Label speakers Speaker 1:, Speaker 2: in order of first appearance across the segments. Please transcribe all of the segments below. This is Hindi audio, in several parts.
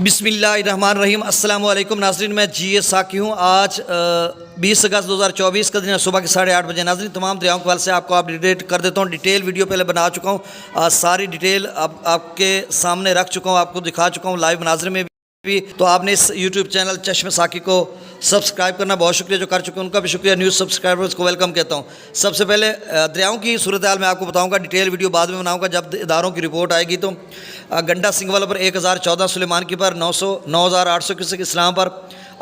Speaker 1: बिस्मिल्लाहिर्रहमानिर्रहीम। अस्सलाम वालेकुम नाज़रीन, मैं जी ए साकी हूँ। आज 20 अगस्त 2024 का दिन सुबह के 8:30 बजे। नाज़रीन, तमाम दरियाओं के हवाले से आपको अपडेट कर देता हूँ। डिटेल वीडियो पहले बना चुका हूँ, सारी डिटेल अब आपके सामने रख चुका हूँ, आपको दिखा चुका हूँ लाइव मनाज़र में भी। तो आपने इस यूट्यूब चैनल चश्मे साकी को सब्सक्राइब करना, बहुत शुक्रिया जो कर चुके हैं उनका भी शुक्रिया। न्यूज़ सब्सक्राइबर्स को वेलकम कहता हूँ। सबसे पहले दरियाओं की सूरत हाल मैं आपको बताऊँगा, डिटेल वीडियो बाद में बनाऊँगा जब इदारों की रिपोर्ट आएगी। तो गंडा सिंगवाला पर 1014, सुलेमान की पर 9800 क्यूसेक, इस्लाम पर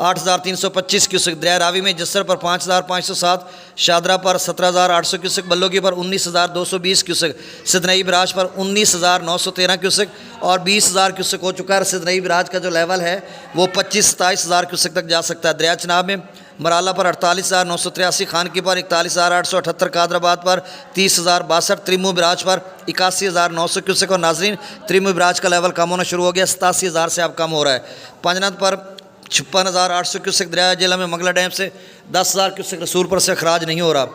Speaker 1: 8325 क्यूसेक, दरिया रावी में जस्सर पर 5507, शादरा पर 17800 क्यूसेक, बल्लोगी पर 19220 क्यूसेक, सिदनई बराज पर 19913 क्यूसेक और 20000 क्यूसेक हो चुका है। सिदनई बराज का जो लेवल है वो 25-27 क्यूसेक तक जा सकता है। दरिया चनाब में मराला पर 48,983, खानकी पर 41,878, कादराबाद पर 30,062, त्रिमू बराज पर 81,900 क्यूसेक। और नाजरीन, त्रिमू बराज का लेवल कम होना शुरू हो गया, 87,000 से अब कम हो रहा है। पंजनद पर 56,800 क्यूसेक, दरिया जिला में मंगला डैम से 10,000 क्यूसेक, रसूलपुर से खराज नहीं हो रहा।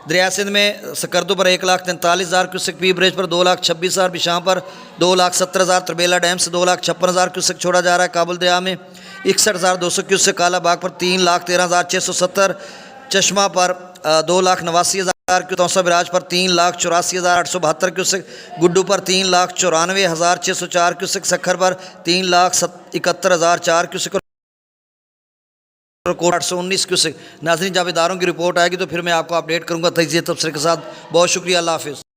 Speaker 1: दरिया सिंध में सकरदू पर 1,43,000 क्यूसेक, पी ब्रिज पर 2,26,000, बिशां पर 2,70,000, तरबेला डैम से 2,56,000 क्यूसेक छोड़ा जा रहा है। काबुल दरिया में 61,200 क्यूसेक, काला बाग पर 3,13,670, चश्मा पर 2,89,000, तौसा बिराज पर 3,84,872 क्यूसेक, गुड्डू पर 3,94,604 क्यूसेक, सखर पर 3,71,004 क्यूसेक, 819 क्यूसेक। नाज़रीन, जब इदारों की रिपोर्ट आएगी तो फिर मैं आपको अपडेट करूँगा तजिए तबसरे के साथ। बहुत शुक्रिया, अल्लाह हाफिज़।